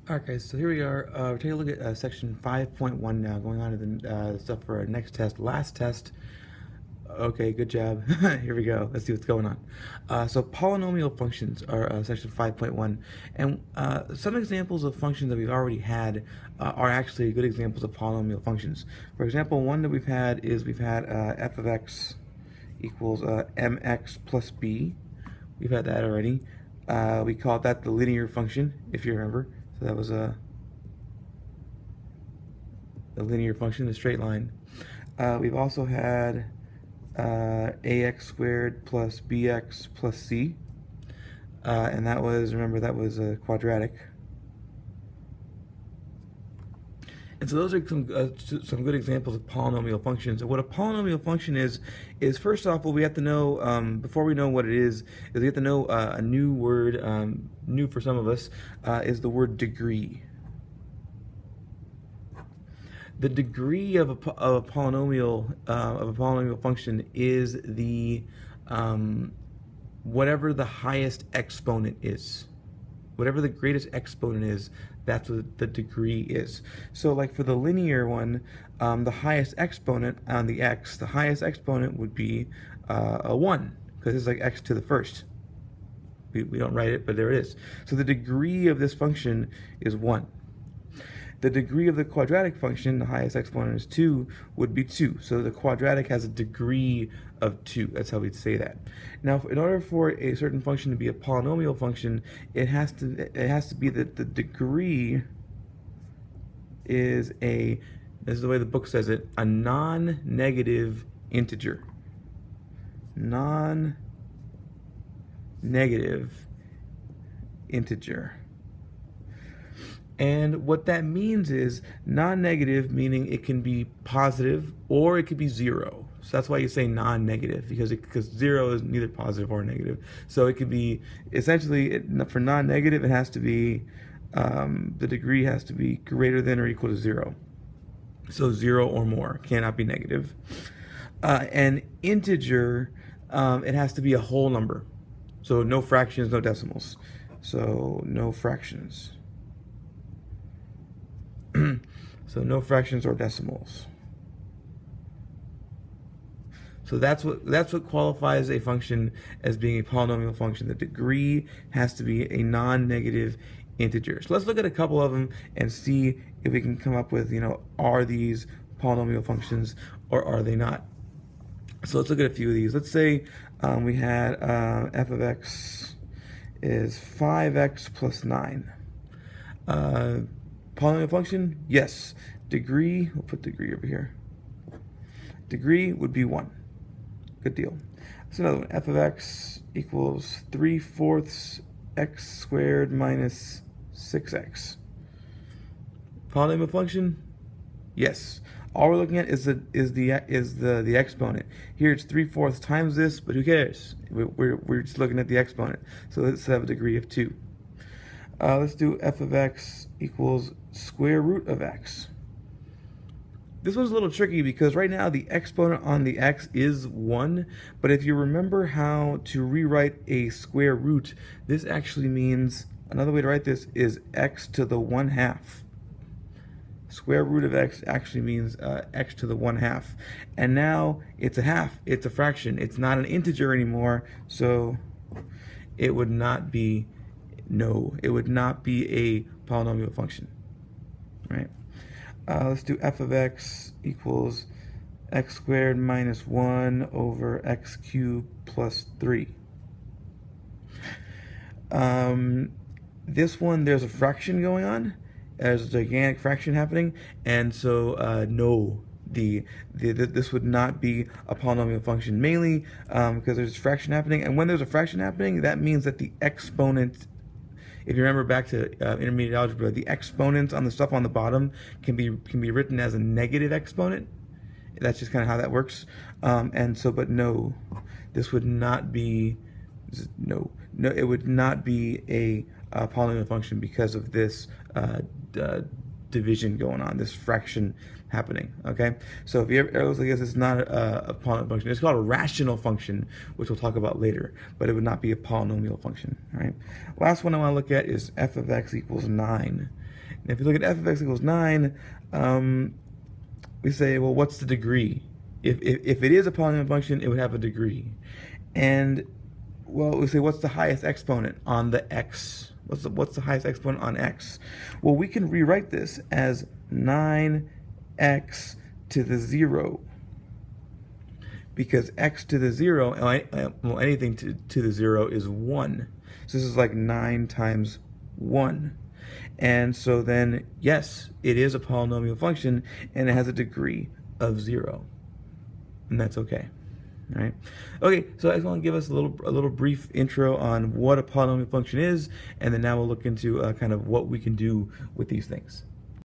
Alright guys, so here we are. We're taking a look at section 5.1 now, going on to the stuff for our next test. Last test. Okay, good job. Here we go. Let's see what's going on. So polynomial functions are section 5.1. And some examples of functions that we've already had are actually good examples of polynomial functions. For example, one that we've had is f of x equals mx plus b. We've had that already. We called that the linear function, if you remember. So that was a linear function, a straight line. We've also had ax squared plus bx plus c, and that was, remember, that was a quadratic. And so those are some good examples of polynomial functions. And what a polynomial function is first off, what we have to know, before we know what it is we have to know a new word, new for some of us, is the word degree. The degree of a polynomial function is the whatever the highest exponent is. Whatever the greatest exponent is, that's what the degree is. So like for the linear one, the highest exponent on the x, the highest exponent would be a 1, because it's like x to the first. We don't write it, but there it is. So the degree of this function is 1. The degree of the quadratic function, the highest exponent is 2, would be 2. So the quadratic has a degree of 2. That's how we'd say that. Now, in order for a certain function to be a polynomial function, it has to be that the degree is this is the way the book says it, a non-negative integer. Non-negative integer. And what that means is non-negative, meaning it can be positive or it could be 0. So that's why you say non-negative, because 0 is neither positive or negative. So it could be, essentially, for non-negative, it has to be, the degree has to be greater than or equal to 0. So 0 or more, cannot be negative. And integer, it has to be a whole number. So no fractions, no decimals. So no fractions. So no fractions or decimals. So that's what qualifies a function as being a polynomial function. The degree has to be a non-negative integer. So let's look at a couple of them and see if we can come up with, are these polynomial functions or are they not? So let's look at a few of these. Let's say we had f of x is 5x plus 9. Polynomial function? Yes. Degree, we'll put degree over here. Degree would be 1. Good deal. That's another one. F of x equals 3/4 x squared minus 6x. Polynomial function? Yes. All we're looking at is the exponent. Here it's 3/4 times this, but who cares? We're just looking at the exponent. So let's have a degree of 2. Let's do f of x equals square root of x. This one's a little tricky because right now the exponent on the x is 1, but if you remember how to rewrite a square root, this actually means, another way to write this is x to the 1/2. Square root of x actually means x to the 1/2. And now it's a half, it's a fraction, it's not an integer anymore, so it would not be it would not be a polynomial function, right? Let's do f of x equals x squared minus 1 over x cubed plus 3. This one, there's a fraction going on. There's a gigantic fraction happening, and so no. This would not be a polynomial function, mainly because there's a fraction happening, and when there's a fraction happening, that means that the exponent, if you remember back to intermediate algebra, the exponents on the stuff on the bottom can be written as a negative exponent. That's just kind of how that works. And so, but no, this would not be it would not be a polynomial function because of this division going on, this fraction happening. Okay, so if you ever looks like this, it's not a polynomial function. It's called a rational function, which we'll talk about later, but it would not be a polynomial function. All right. Last one I want to look at is f of x equals 9. And if you look at f of x equals 9, we say, well, what's the degree? If it is a polynomial function, it would have a degree. And, well, we say, what's the highest exponent on the x? What's the highest exponent on x? Well, we can rewrite this as 9x to the 0. Because x to the 0, well, anything to the 0 is 1. So this is like 9 times 1. And so then, yes, it is a polynomial function, and it has a degree of 0. And that's okay. All right. Okay, so I just want to give us a little brief intro on what a polynomial function is, and then now we'll look into kind of what we can do with these things.